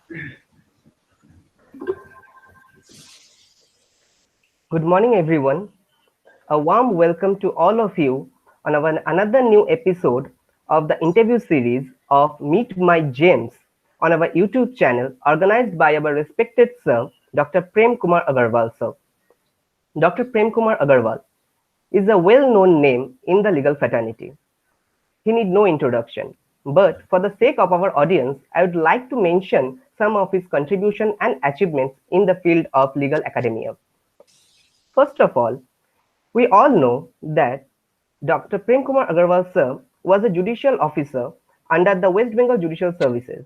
Good morning, everyone. A warm welcome to all of you on another new episode of the interview series of Meet My James on our YouTube channel, organized by our respected sir, Dr. Prem Kumar Agarwal, sir. Dr. Prem Kumar Agarwal is a well-known name in the legal fraternity. He need no introduction. But for the sake of our audience, I would like to mention some of his contribution and achievements in the field of legal academia. First of all, we all know that Dr. Prem Kumar Agarwal sir was a judicial officer under the West Bengal Judicial Services.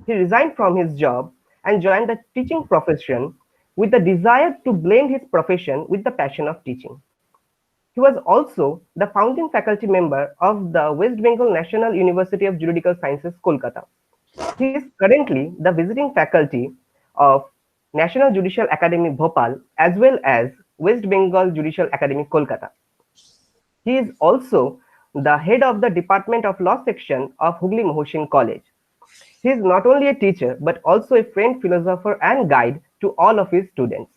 He resigned from his job and joined the teaching profession with the desire to blend his profession with the passion of teaching. He was also the founding faculty member of the West Bengal National University of Juridical Sciences, Kolkata. He is currently the visiting faculty of National Judicial Academy, Bhopal, as well as West Bengal Judicial Academy, Kolkata. He is also the head of the Department of Law section of Hooghly Mohsin College. He is not only a teacher but also a friend, philosopher, and guide to all of his students.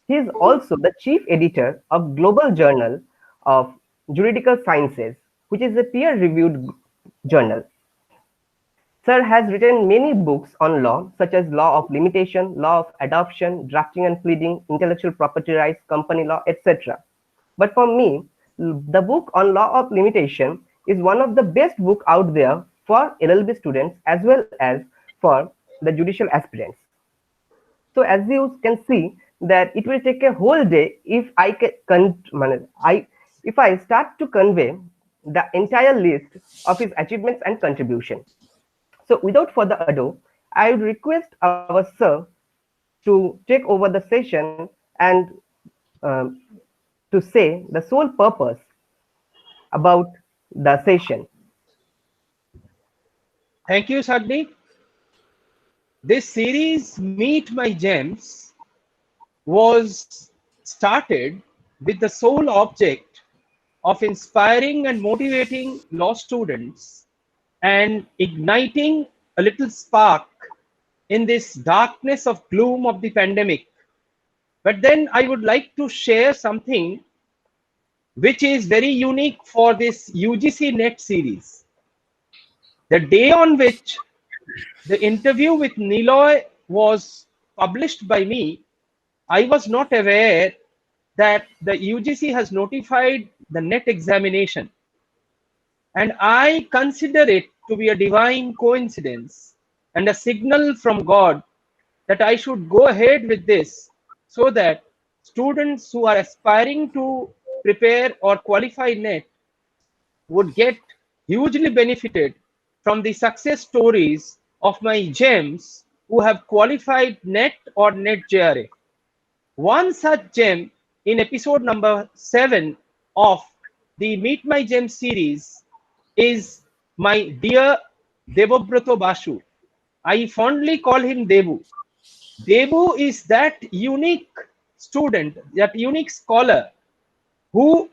He is also the chief editor of Global Journal of Juridical Sciences, which is a peer-reviewed journal. Sir has written many books on law, such as Law of Limitation, Law of Adoption, Drafting and Pleading, Intellectual Property Rights, Company Law, etc. But for me, the book on Law of Limitation is one of the best books out there for LLB students as well as for the judicial aspirants. So as you can see that it will take a whole day if if I start to convey the entire list of his achievements and contribution. So without further ado, I would request our sir to take over the session and um, to say the sole purpose about the session. Thank you, Sagni. This series, Meet My Gems, was started with the sole object of inspiring and motivating law students and igniting a little spark in this darkness of gloom of the pandemic. But then I would like to share something which is very unique for this UGC NET series. The day on which the interview with Niloy was published by me, I was not aware that the UGC has notified the NET examination. And I consider it to be a divine coincidence and a signal from God that I should go ahead with this so that students who are aspiring to prepare or qualify NET would get hugely benefited from the success stories of my gems who have qualified NET or NET JRA. One such gem in episode number 7 of the Meet My Gem series is my dear Debabrato Basu. I fondly call him Debu. Debu is that unique student, that unique scholar who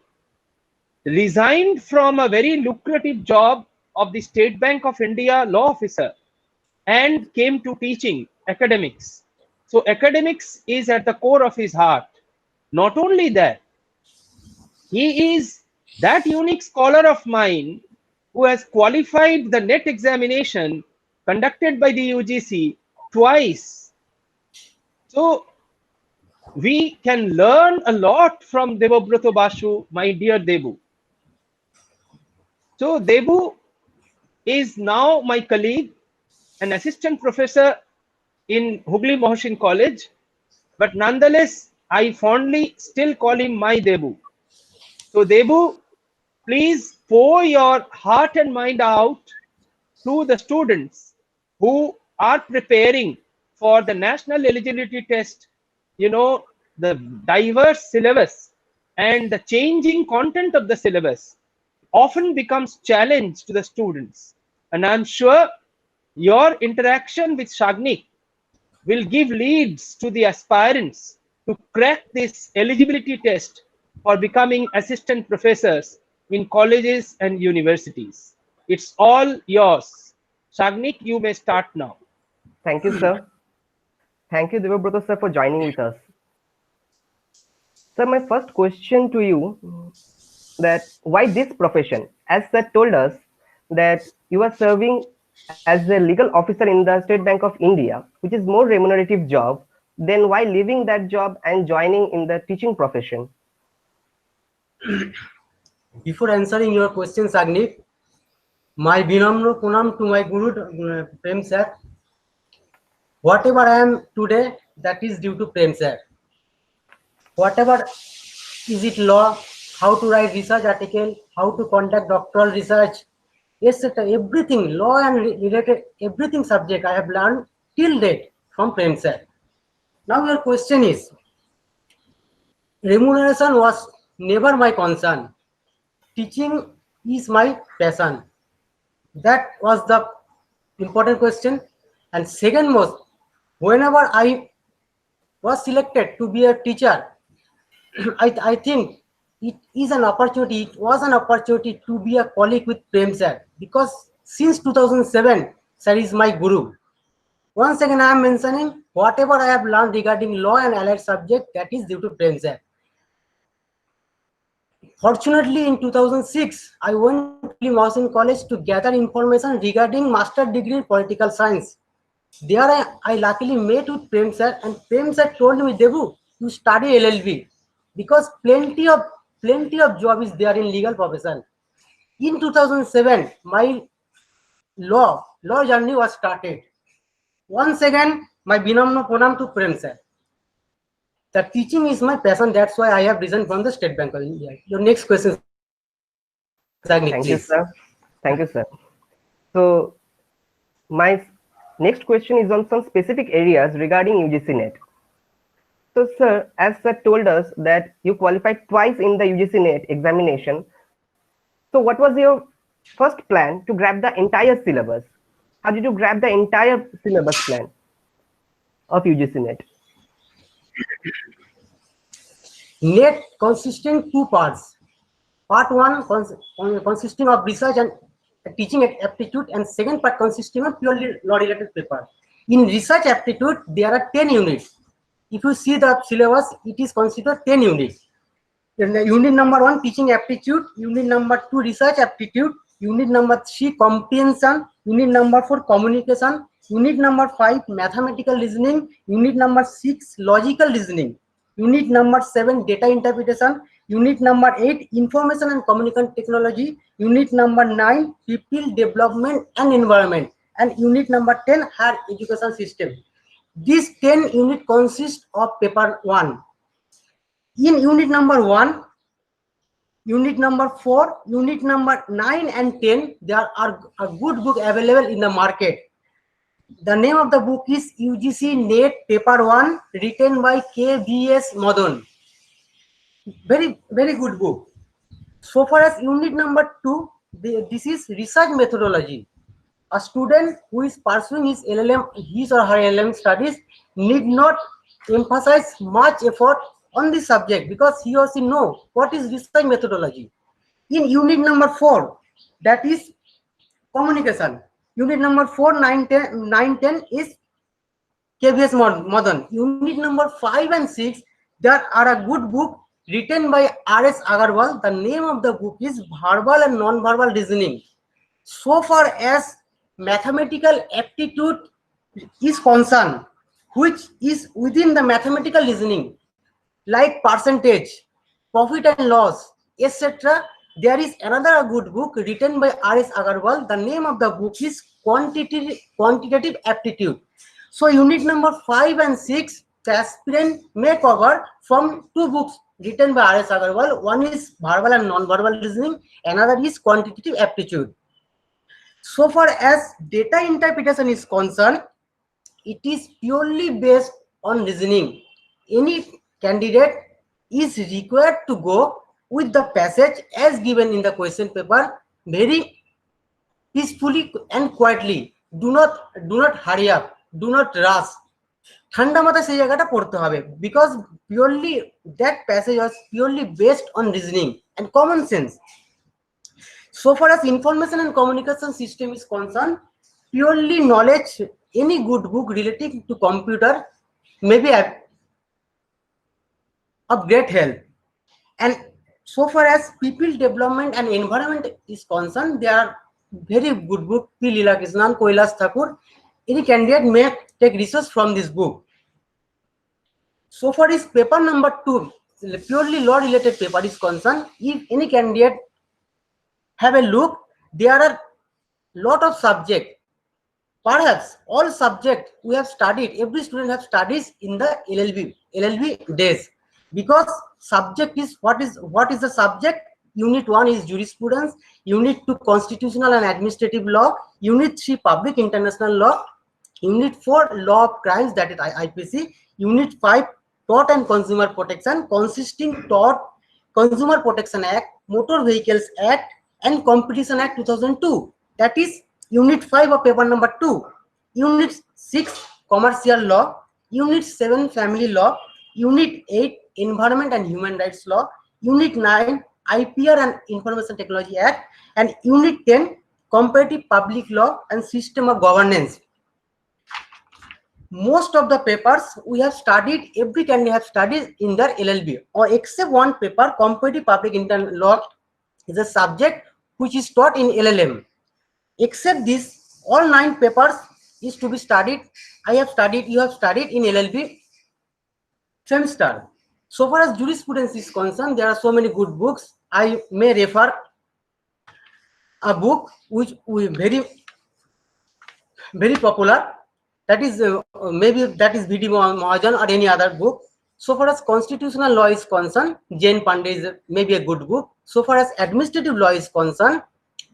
resigned from a very lucrative job of the State Bank of India law officer and came to teaching academics. So academics is at the core of his heart. Not only that, he is that unique scholar of mine who has qualified the NET examination conducted by the UGC twice. So we can learn a lot from Debabrato Basu, my dear Debu. So Debu is now my colleague, an assistant professor in Hooghly Mohsin College, but nonetheless, I fondly still call him my Debu. So Debu, please pour your heart and mind out to the students who are preparing for the national eligibility test. You know, the diverse syllabus and the changing content of the syllabus often becomes challenge to the students. And I'm sure your interaction with Shagnik will give leads to the aspirants to crack this eligibility test for becoming assistant professors in colleges and universities. It's all yours. Shagnik, you may start now. Thank you, sir. Thank you, Devabrata sir, for joining with us. Sir, my first question to you that why this profession? As sir told us that you are serving as a legal officer in the State Bank of India, which is more remunerative job, then why leaving that job and joining in the teaching profession? Before answering your question, Sagnik, my vinamra pranam to my Guru Prem sir. Whatever I am today, that is due to Prem sir. Whatever is it law, how to write research article, how to conduct doctoral research, etc. Everything law and related everything subject I have learned till date from Prem sir. Now your question is, remuneration was never my concern. Teaching is my passion. That was the important question. And second most, whenever I was selected to be a teacher, I think it is an opportunity. It was an opportunity to be a colleague with Prem sir, because since 2007, sir is my guru. Once again, I am mentioning whatever I have learned regarding law and allied subject, that is due to Prem sir. Fortunately, in 2006, I went to Mohsin College to gather information regarding master degree in political science. There I luckily met with Prem sir, and Prem sir told me, Devu, you study LLB because plenty of job is there in legal profession. In 2007, my law journey was started. Once again, my binamno pranam to Prem sir. The teaching is my passion. That's why I have resigned from the State Bank of India. Your next question, Sagnik, Thank you, please. sir. Thank you, sir. So my next question is on some specific areas regarding UGC NET. So, sir, as sir told us that you qualified twice in the UGC NET examination. So, what was your first plan to grab the entire syllabus? How did you grab the entire syllabus plan of UGC NET? NET consisting two parts. Part one consisting of research and teaching aptitude, and second part consisting of purely law-related paper. In research aptitude, there are 10 units. If you see the syllabus, it is considered 10 units. Unit number 1, teaching aptitude. Unit number 2, research aptitude. Unit number 3, comprehension. Unit number 4, communication. Unit number 5, mathematical reasoning. Unit number 6, logical reasoning. Unit number 7, data interpretation. Unit number 8, information and communication technology. Unit number 9, people development and environment. And unit number 10, higher education system. These 10 units consist of paper 1. In unit number 1, unit number 4, unit number 9 and 10, there are a good book available in the market. The name of the book is UGC NET Paper 1, written by KVS Madan. Very good book. So far as unit number 2, this is research methodology. A student who is pursuing his LLM, his or her LLM studies, need not emphasize much effort on this subject because he or she know what is research methodology. In unit number 4, that is communication. Unit number 4, 9, 10 is KVS Madan. Unit number 5 and 6, there are a good book written by R.S. Agarwal. The name of the book is Verbal and Non-Verbal Reasoning. So far as mathematical aptitude is concerned, which is within the mathematical reasoning, like percentage, profit and loss, etc., there is another good book written by R.S. Agarwal. The name of the book is Quantitative Aptitude. So unit number 5 and 6, the aspirant may cover from two books written by R.S. Agarwal. One is Verbal and Non-Verbal Reasoning, another is Quantitative Aptitude. So far as data interpretation is concerned, it is purely based on reasoning. Any candidate is required to go with the passage as given in the question paper very peacefully and quietly. Do not hurry up, do not rush. ঠান্ডা মাথায় সেই জায়গাটা পড়তে হবে, because purely that passage was purely based on reasoning and common sense. So far as information and communication system is concerned, purely knowledge any good book relating to computer may be of great help. And so far as people development and environment is concerned, there are very good book. P. Leelakrishnan, Kailash Thakur. Any candidate may take research from this book. So far as paper number 2, purely law related paper is concerned, if any candidate have a look, there are lot of subject. Perhaps all subject we have studied, every student have studies in the LLB days, because subject is what is the subject. Unit 1 is jurisprudence, Unit 2 constitutional and administrative law, Unit 3 public international law, Unit 4 law of crimes, that is IPC, Unit 5 tort and consumer protection, consisting tort, Consumer Protection Act, Motor Vehicles Act, and Competition Act 2002. That is Unit 5 of paper number 2. Unit 6 commercial law, Unit 7 family law, Unit 8 environment and human rights law, Unit 9 IPR and Information Technology Act, and Unit 10 comparative public law and system of governance. Most of the papers we have studied, every candidate have studied in their LLB, or except one paper, comparative public internal law is a subject which is taught in LLM. Except this, all 9 papers is to be studied. I have studied, you have studied in LLB semester. So far as jurisprudence is concerned, there are so many good books. I may refer a book which we very popular. That is maybe that is V.D. Mahajan or any other book. So far as constitutional law is concerned, Jane Pandey is maybe a good book. So far as administrative law is concerned,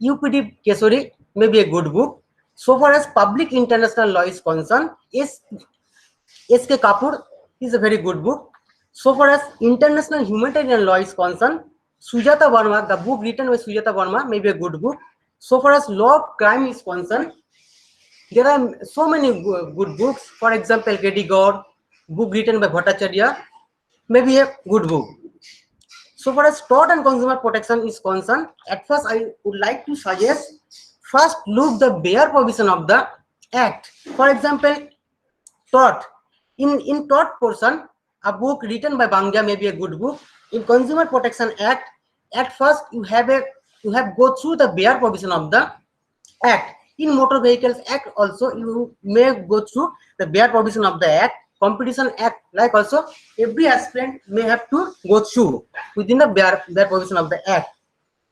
UPD Kesari may be a good book. So far as public international law is concerned, S.K. Kapoor is a very good book. So far as international humanitarian law is concerned, Sujata Verma, the book written by Sujata Verma may be a good book. So far as law of crime is concerned, there are so many good books. For example, K.D. Gaur, book written by Bhattacharya, may be a good book. So far as tort and consumer protection is concerned, at first I would like to suggest, first look the bare provision of the Act. For example, tort. In tort portion, a book written by Bangja may be a good book. In Consumer Protection Act, at first you have go through the bare provision of the Act. In Motor Vehicles Act also you may go through the bare provision of the Act. Competition Act, like also every aspirant may have to go through within the bare provision of the Act.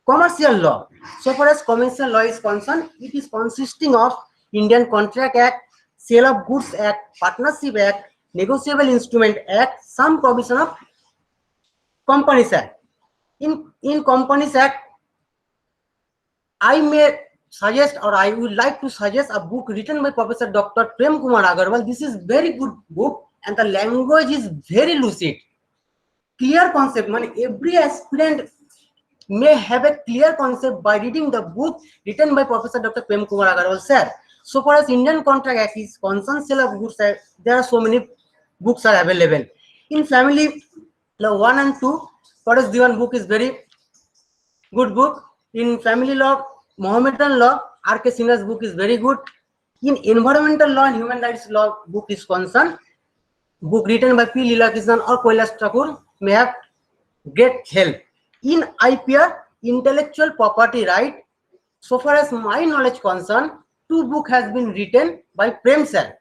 Commercial law. So far as commercial law is concerned, it is consisting of Indian Contract Act, Sale of Goods Act, Partnership Act, Negotiable Instrument Act, some provision of Companies Act. In Companies Act, I may suggest, or I would like to suggest, a book written by Professor Dr. Prem Kumar Agarwal. This is very good book and the language is very lucid. Clear concept, every aspirant may have a clear concept by reading the book written by Professor Dr. Prem Kumar Agarwal sir. So far as Indian Contract Act is concerned, Sale of Goods Act, there are so many books are available. In family law 1 and 2, Faraz Diwan book is very good book. In family law, Mohammedan law, R.K. Sinha's book is very good. In environmental law and human rights law book is concerned, book written by P. Leelakrishnan or Kailash Thakur may have great help. In IPR, intellectual property right, so far as my knowledge concerned, 2 books has been written by Prem sir.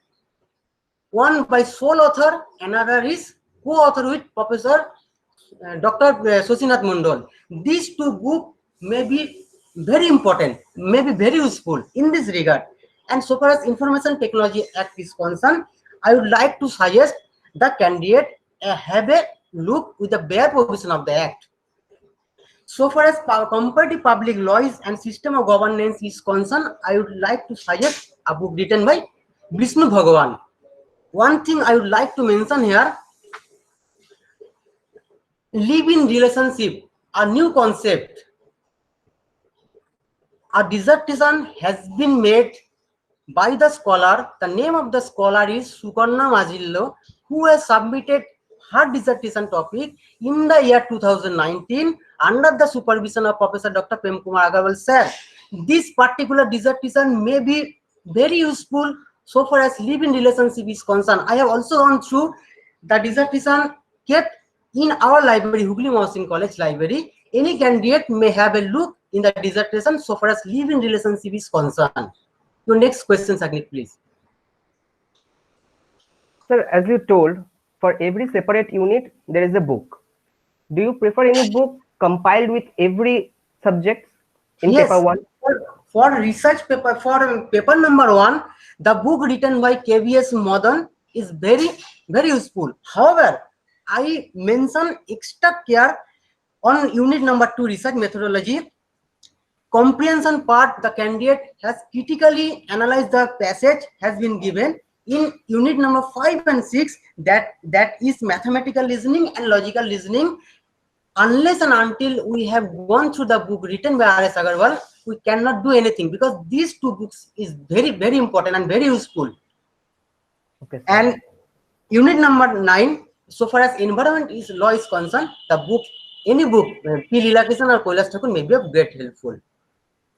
One by sole author, another is co-author with Professor Dr. Sosinath Mondol. These 2 books may be very important, may be very useful in this regard. And so far as Information Technology Act is concerned, I would like to suggest the candidate have a look with the bare provision of the Act. So far as comparative public laws and system of governance is concerned, I would like to suggest a book written by Vishnu Bhagavan. One thing I would like to mention here, live-in relationship, a new concept. A dissertation has been made by the scholar. The name of the scholar is Sukarna Majillo, who has submitted her dissertation topic in the year 2019 under the supervision of Professor Dr. Prem Kumar Agarwal sir. This particular dissertation may be very useful so far as live-in relationship is concerned, I have also gone through the dissertation kept in our library, Hooghly Mohsin College library. Any candidate may have a look in the dissertation so far as live-in relationship is concerned. Your next question, Sagnik, please. Sir, as you told, for every separate unit, there is a book. Do you prefer any book compiled with every subject in paper Yes, one? for research paper, for paper number 1, the book written by KVS Madan is very, very useful. However, I mention extra care on unit number 2, research methodology. Comprehension part, the candidate has critically analyzed the passage has been given. In unit number 5 and 6, that is mathematical reasoning and logical reasoning. Unless and until we have gone through the book written by R.S. Agarwal, we cannot do anything, because these two books is very, very important and very useful. Okay, sir. And unit number 9, so far as environment is law is concerned, the book, any book, P. Leelakrishnan or Kailash Thakur may be of great helpful.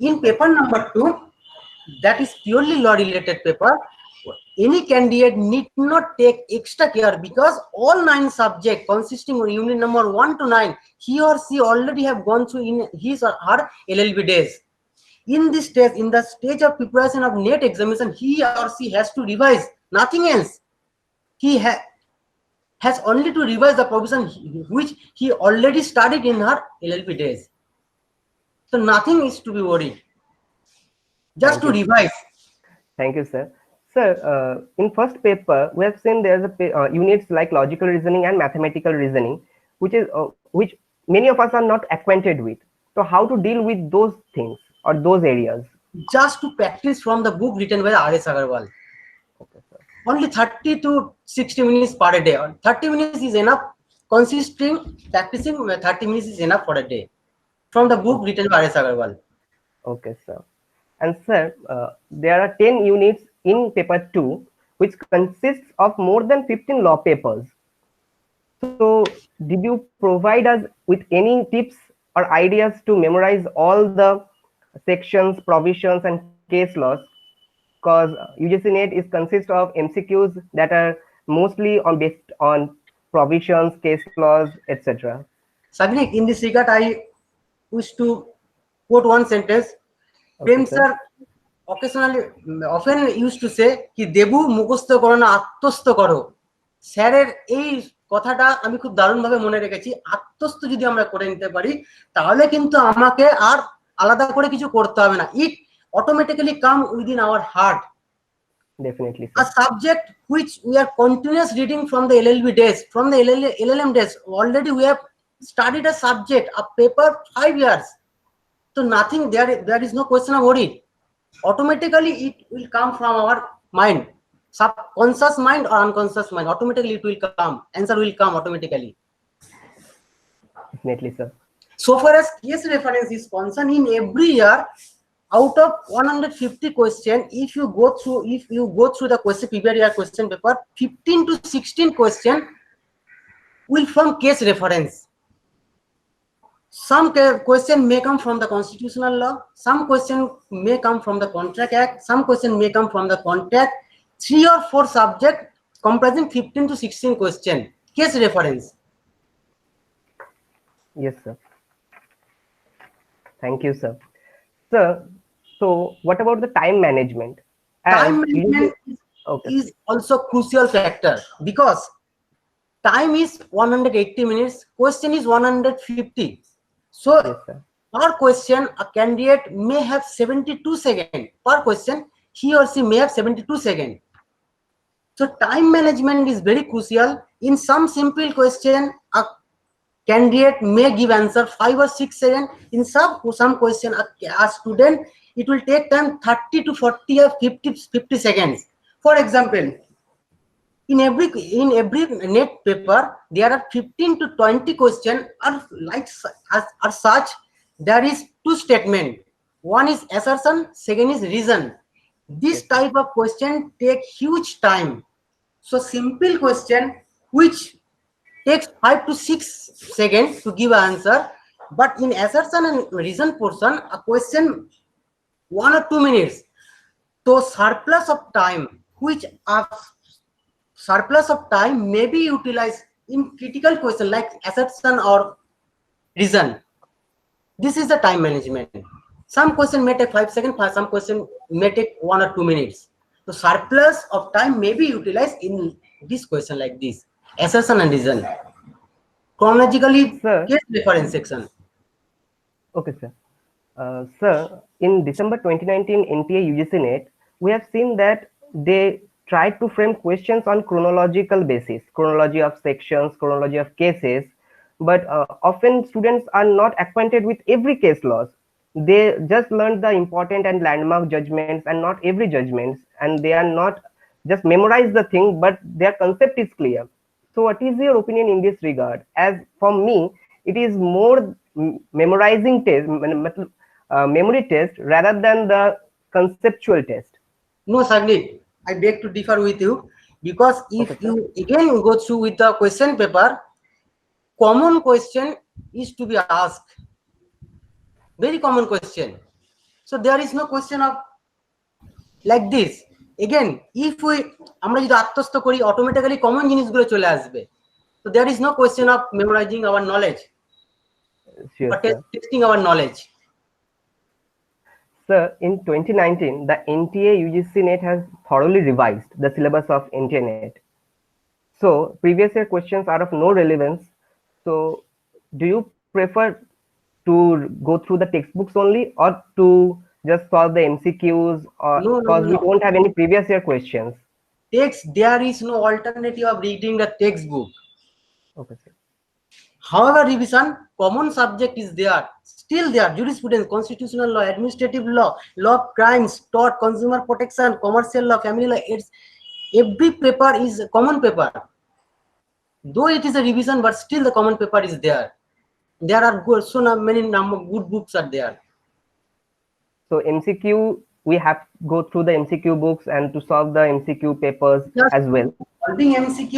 In paper number 2, that is purely law related paper, any candidate need not take extra care, because all 9 subjects consisting of unit number 1 to 9, he or she already have gone through in his or her LLB days. In this stage, in the stage of preparation of NET examination, he or she has to revise, nothing else. He has only to revise the provision which he already studied in her LLB days. So nothing is to be worried, just Thank to you. revise. Thank you, sir. Sir, in first paper, we have seen there's a units like logical reasoning and mathematical reasoning, which many of us are not acquainted with. So, how to deal with those things or those areas? Just to practice from the book written by R.S. Agarwal. Okay, sir. Only 30 to 60 minutes per day. 30 minutes is enough. Practicing 30 minutes is enough for a day. From the book written by R.S. Agarwal. Okay, sir. And sir, there are 10 units in paper 2, which consists of more than 15 law papers. So, did you provide us with any tips or ideas to memorize all the sections, provisions, and case laws? Because UGC NET is consists of MCQs that are mostly based on provisions, case laws, etc. Sagnik, in this regard, I wish to quote one sentence. Okay, Prem sir. sir often used to say ki debu mukhosto koro na আত্মস্থ করো। স্যারের এই কথাটা আমি খুব দারুণভাবে মনে রেখেছি। আত্মস্থ যদি আমরা করে নিতে পারি, তাহলে কিন্তু আমাকে আর আলাদা করে কিছু করতে হবে না। It automatically come within our heart. Definitely, A sir. subject which we are continuous reading from the LLB days, from the LLM days. Already we have studied a subject, a paper 5 years. So nothing there is no question of worry. Automatically it will come from our mind, subconscious mind or unconscious mind. Automatically it will come, answer will come automatically. Definitely, sir. So far as case reference is concerned, in every year, out of 150 question, if you go through the question previous year question paper, 15 to 16 question will from case reference. Some question may come from the constitutional law, some question may come from the contract act, some question may come from the contract. 3 or 4 subject comprising 15 to 16 question, case reference. Yes, sir. Thank you, sir. Sir, so what about the time management? Time management okay, is also crucial factor, because time is 180 minutes, question is 150. So yes, sir. per question, a candidate may have 72 seconds. Per question, he or she may have 72 seconds. So time management is very crucial. In some simple question, a candidate may give answer 5 or 6 seconds. In some question, a student, it will take time 30 to 40 or 50 seconds. For example, in every NET paper, there are 15 to 20 questions are like are such. There is 2 statements. One is assertion, second is reason. This type of question take huge time. So simple question which takes 5 to 6 seconds to give an answer, but in assertion and reason portion, a question 1 or 2 minutes. So surplus of time which are surplus of time may be utilized in critical question like assertion or reason. This is the time management. Some question may take 5 seconds, some question may take 1 or 2 minutes. So surplus of time may be utilized in this question like this, assertion and reason. Chronologically, Sir, case reference section. okay, sir. Sir, in December 2019 NTA UGC NET, we have seen that they tried to frame questions on chronological basis, chronology of sections, chronology of cases, but often students are not acquainted with every case laws. They just learned the important and landmark judgments and not every judgments, and they are not just memorize the thing, but their concept is clear. So what is your opinion in this regard? As for me, it is more memorizing test, memory test rather than the conceptual test. No, Sagnik, I beg to differ with you because Okay, if sir. you again go through with the question paper, common question is to be asked. Very common question. So there is no question of like this. Again, if we আমরা যদি আত্মস্থ করি automatically common জিনিসগুলো চলে আসবে. So there is no question of memorizing our knowledge Sure, or sir. testing our knowledge. Sir, in 2019, the NTA UGC NET has thoroughly revised the syllabus of NTA NET. So, previous year questions are of no relevance. So, do you prefer to go through the textbooks only or to just solve the MCQs, or No, because we no. don't have any previous year questions? Text, there is no alternative of reading the textbook. Okay, sir. However, revision, common subject is there, still there, jurisprudence, constitutional law, administrative law, law of crimes, tort, consumer protection, commercial law, family law. It's every paper is a common paper. Though it is a revision, but still the common paper is there. There are good, so many number good books are there. So, MCQ, we have to go through the MCQ books and to solve the MCQ papers Just as well. solving MCQ,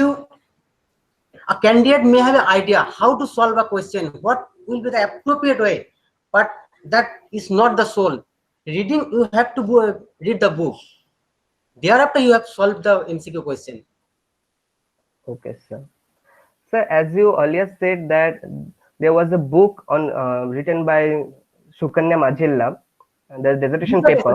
a candidate may have an idea how to solve a question, what will be the appropriate way, but that is not the soul. Reading, you have to go read the book. Thereafter, you have solved the MCQ question. Okay, sir. Sir, as you earlier said that there was a book on written by Sukanya Majilla, the dissertation paper.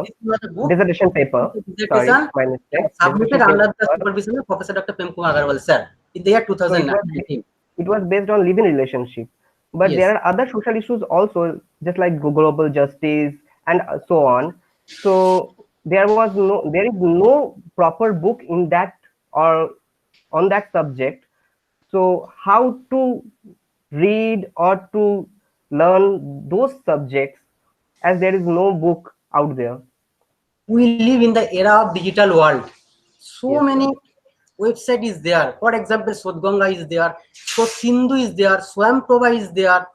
Dissertation paper. Sorry, my mistake. Submitted Dissertation under the paper. supervision of Professor Dr. Prem Kumar Agarwal, sir, in the year So 2019. it was based on living relationship, but Yes. there are other social issues also, just like global justice and so on. So there is no proper book in that or on that subject. So how to read or to learn those subjects, as there is no book out there? We live in the era of digital world. So Yes, many sir. website is there. For example, Sodganga is there, so Sindhu is there, Swamprabha is there.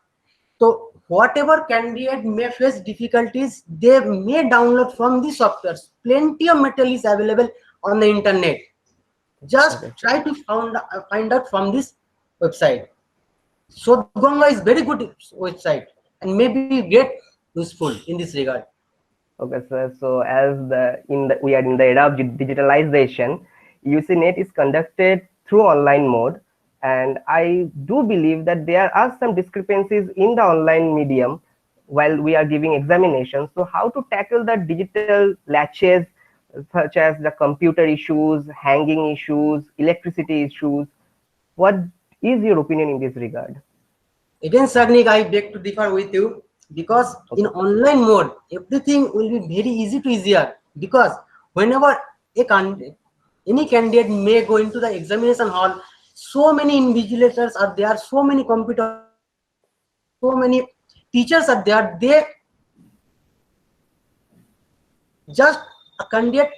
So whatever candidate may face difficulties, they may download from the softwares. Plenty of material is available on the internet. Just Okay, try to find out from this website. Sodganga is very good website and may be great useful in this regard. Okay, sir. So as we are in the era of digitalization, UC NET is conducted through online mode, and I do believe that there are some discrepancies in the online medium while we are giving examinations. So how to tackle the digital latches, such as the computer issues, hanging issues, electricity issues? What is your opinion in this regard? Again, Sagnik, I beg to differ with you because in online mode, everything will be very easy to easier because whenever any candidate may go into the examination hall, so many invigilators are there, so many computer, so many teachers are there. They just a candidate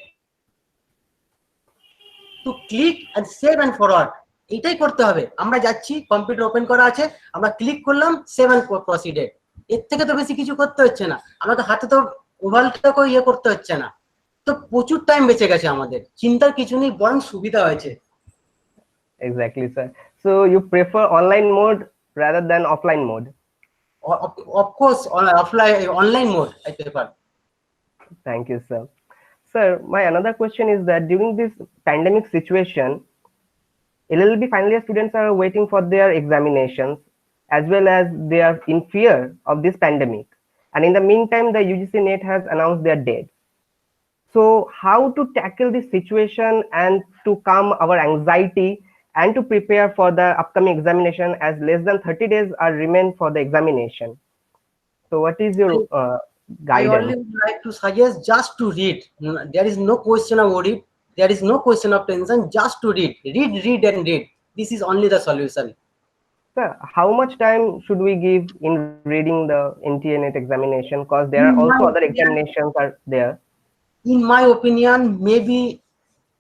to click and save and forward. এটাই করতে হবে। আমরা যাচ্ছি, computer open করা আছে, আমরা click করলাম, save and proceeded. এর থেকে তো বেশি কিছু করতে হচ্ছে না, আমাকে হাতে তো ওভালটাকে ইয়ে করতে হচ্ছে না। তো প্রচুর টাইম বেঁচে গেছে আমাদের, চিন্তার কিছু নেই, বরং সুবিধা হয়েছে। Exactly, sir. So you prefer online mode rather than offline mode? Of course, offline, online mode I prefer. Thank you, sir. Sir, my another question is that during this pandemic situation, LLB final year students are waiting for their examinations as well as they are in fear of this pandemic. And in the meantime, the UGC NET has announced their date. So how to tackle this situation and to calm our anxiety and to prepare for the upcoming examination as less than 30 days are remain for the examination. So what is your I only guidance? would like to suggest just to read. There is no question about it. There is no question of tension. Just to read. Read, and read. This is only the solution. Sir, how much time should we give in reading the NTA NET examination? Because there are In also my other opinion, examinations are there. maybe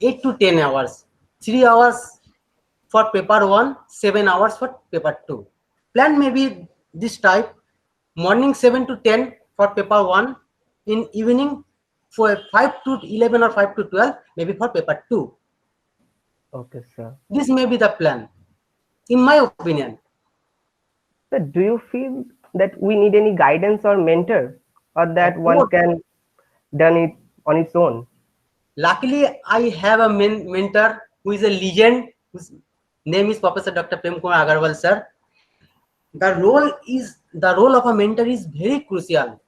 8 to 10 hours. 3 hours for paper 1, 7 hours for paper 2. Plan maybe this type. Morning 7 to 10 for paper 1. In evening for 5 to 11 or 5 to 12, maybe for paper 2. Okay, sir. This may be the plan, in my opinion. Sir, do you feel that we need any guidance or mentor, or that Of one course, can done it on its own? luckily, I have a mentor who is a legend, whose name is Professor Dr. Prem Kumar Agarwal, sir. The role of a mentor is very crucial.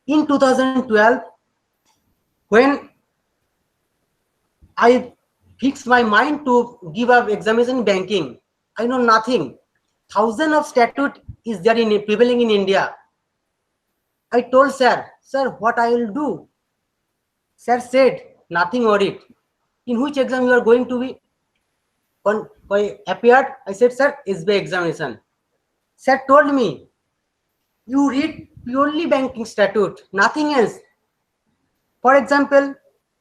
In 2012, when I fixed my mind to give up examination in banking, I know nothing. Thousands of statute is there in prevailing in India. I told sir, what I will do? Sir said, nothing on it. In which exam you are going to be appeared? I said, sir, SBI examination. Sir told me, you read purely banking statute, nothing else. For example,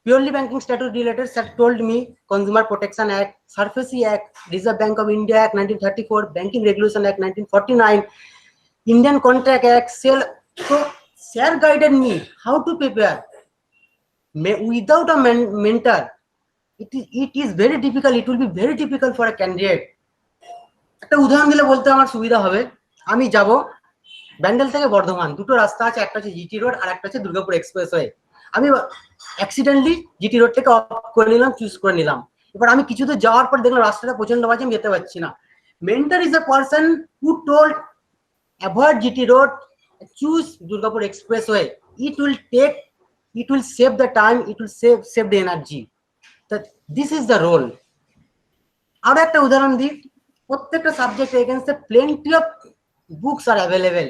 purely banking statute related, sir told me Consumer Protection Act, SARFAESI Act, Reserve Bank of India Act 1934, Banking Regulation Act 1949, Indian Contract Act, SEL. So, sir guided me how to prepare. Without a mentor, it is very difficult. It will be very difficult for a candidate. একটা উদাহরণ দিলে বলতে আমার সুবিধা হবে। আমি যাব ব্যান্ডেল থেকে বর্ধমান, দুটো রাস্তা আছে, একটা হচ্ছে জিটি রোড আর একটা হচ্ছে দুর্গাপুর এক্সপ্রেসওয়ে। আমি অ্যাক্সিডেন্টলি জিটি রোড থেকে অফ করে নিলাম, চুজ করে নিলাম। এবার আমি কিছু দূর যাওয়ার পর দেখলাম রাস্তাটা প্রচন্ড বাজে, আমি যেতে পারছি না। Mentor is a person who told avoid GT road, choose Durgapur expressway. it will save the time, it will save the energy. That this is the role. আরো একটা উদাহরণ দিই, প্রত্যেকটা subject এগেইনস্টে plenty of books are available.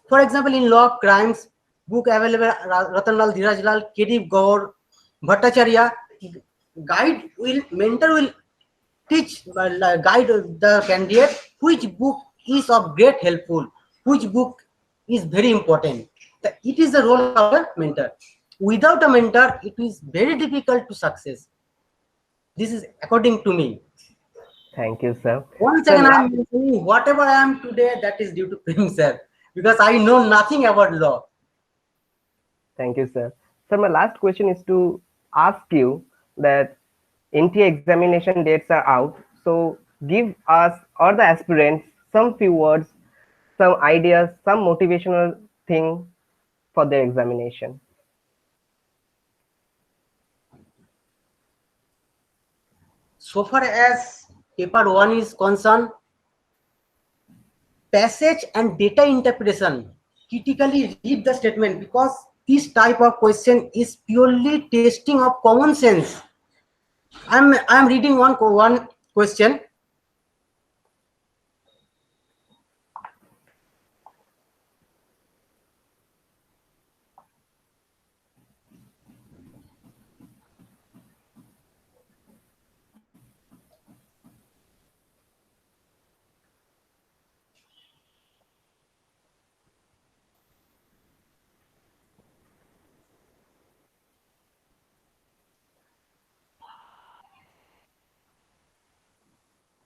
For example, in law, crimes, book available, Ratan Lal, Dhiraj Lal, KD Gaur, Bhattacharya. Mentor will teach, guide the candidate which book is of great helpful, which book is very important. It is the role of a mentor. Without a mentor, it is very difficult to success. This is according to me. Thank you, sir. Once Sir, again, I am mentioning whatever I am today, that is due to Prem sir, because I know nothing about law. thank you, sir. Sir, my last question is to ask you that NTA examination dates are out. So give us or the aspirants some few words, some ideas, some motivational thing for their examination. So far as paper 1 is concerned, passage and data interpretation, critically read the statement, because this type of question is purely testing of common sense. I'm reading one question.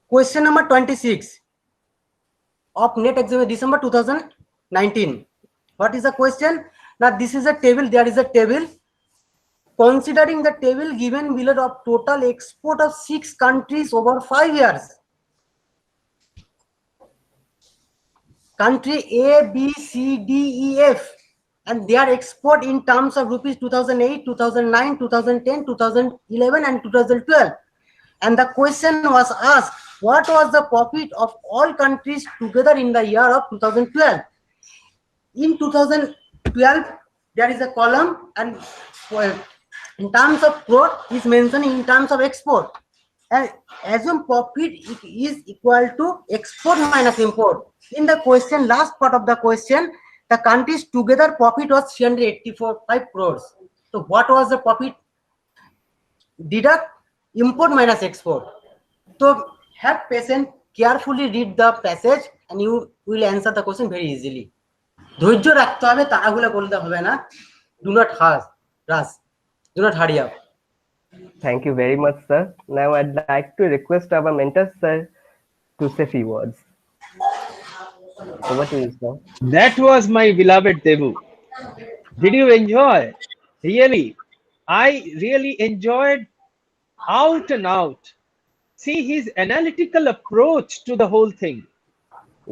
Question number 26 of NET exam December 2019. What is the question? Now this is a table. There is a table. Considering the table given below of total export of 6 countries over 5 years. Country A, B, C, D, E, F. and their export in terms of rupees 2008, 2009, 2010, 2011, and 2012. And the question was asked, what was the profit of all countries together in the year of 2012? In 2012, there is a column, and in terms of growth is mentioned in terms of export. And assume profit is equal to export minus import. In the question, last part of the question, the countries together profit was 385 crores. So what was the profit? Deduct import minus export. So have patience, carefully read the passage, and you will answer the question very easily. ধৈর্য রাখতে হবে, তাড়াহুড়ো করতে হবে না. Do not rush. Do not hurry up. Thank you very much, sir. Now I'd like to request our mentor, sir, to say few words. Over to you, sir. That was my beloved Devu. Did you enjoy? Really, I really enjoyed out and out. See his analytical approach to the whole thing.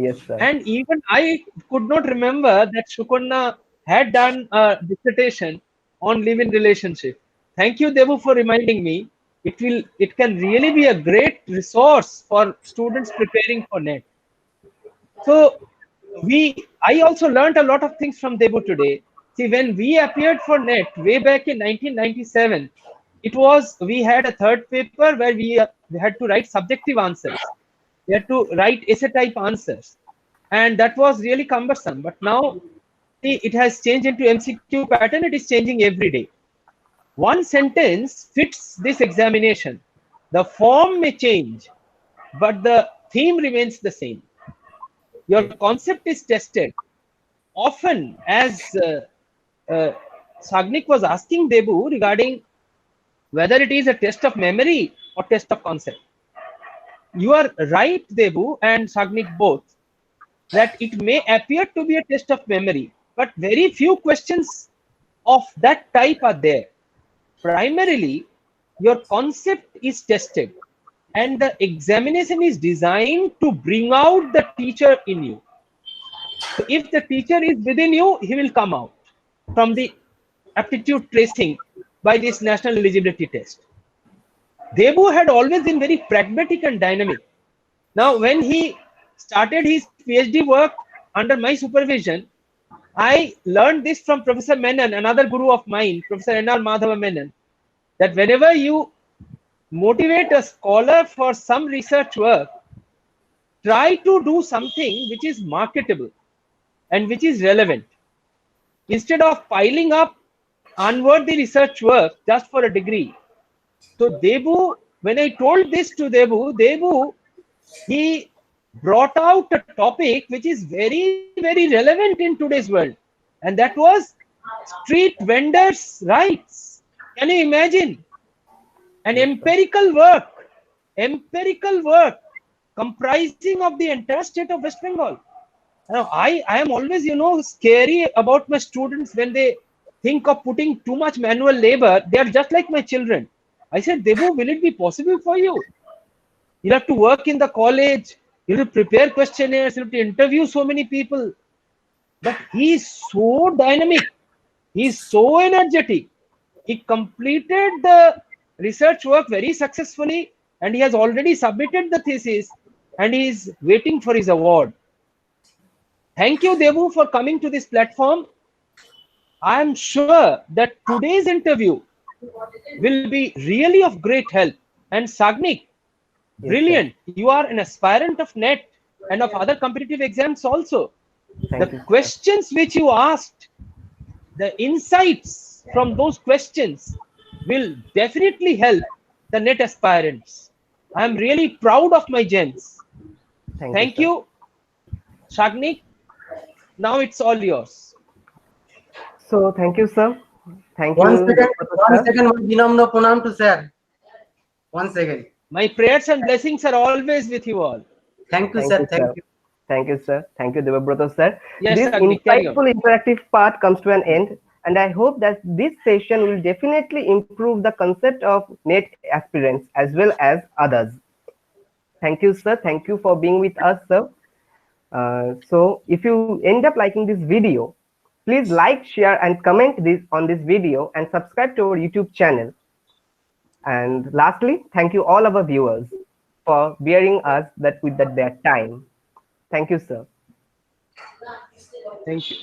Yes, sir. And even I could not remember that Sukarna had done a dissertation on live-in relationship. Thank you, Devu, for reminding me. It can really be a great resource for students preparing for NET. So I also learned a lot of things from Devu today. See, when we appeared for NET way back in 1997, we had a third paper where we had to write subjective answers. We had to write essay type answers, and that was really cumbersome. But now, see, it has changed into MCQ pattern. It is changing every day. One sentence fits this examination. The form may change, but the theme remains the same. Your concept is tested. Often, as Sagnik was asking Debu regarding whether it is a test of memory or test of concept. You are right, Debu and Sagnik both, that it may appear to be a test of memory, but very few questions of that type are there. Primarily, your concept is tested, and the examination is designed to bring out the teacher in you. So if the teacher is within you, he will come out from the aptitude tracing by this national eligibility test. Debu had always been very pragmatic and dynamic. Now, when he started his PhD work under my supervision, I learned this from Professor Menon, another guru of mine, Professor N.R. Madhava Menon, that whenever you motivate a scholar for some research work, try to do something which is marketable and which is relevant, instead of piling up unworthy research work just for a degree. So Debu, when I told this to Debu, he brought out a topic which is very, very relevant in today's world. And that was street vendors' rights. Can you imagine? An empirical work comprising of the entire state of West Bengal. Now, I am always, scary about my students when they think of putting too much manual labor. They are just like my children. I said, Devu, will it be possible for you? You'll have to work in the college. You'll have to prepare questionnaires. You'll have to interview so many people. But he is so dynamic. He is so energetic. He completed the research work very successfully, and he has already submitted the thesis, and he is waiting for his award. Thank you, Devu, for coming to this platform. I am sure that today's interview will be really of great help. And Sagnik, brilliant. You are an aspirant of NET and of other competitive exams also. The questions which you asked, the insights from those questions will definitely help the NET aspirants. I am really proud of my gems. Thank you, Sagnik. Now it's all yours. So thank you, sir. Thank you. One second, one vinamra pranam to sir. 1 second. My prayers and blessings are always with you all. Thank you, sir. Thank you. Thank you, sir. Thank you, Debabrata, sir. Yes, This Sagnik, insightful interactive part comes to an end, and I hope that this session will definitely improve the concept of NET aspirants as well as others. Thank you, sir. Thank you for being with us, sir. So if you end up liking this video, Please like, share, and comment this on this video and subscribe to our YouTube channel. And lastly, thank you all our viewers for bearing us that with their time. Thank you, sir. Thank you.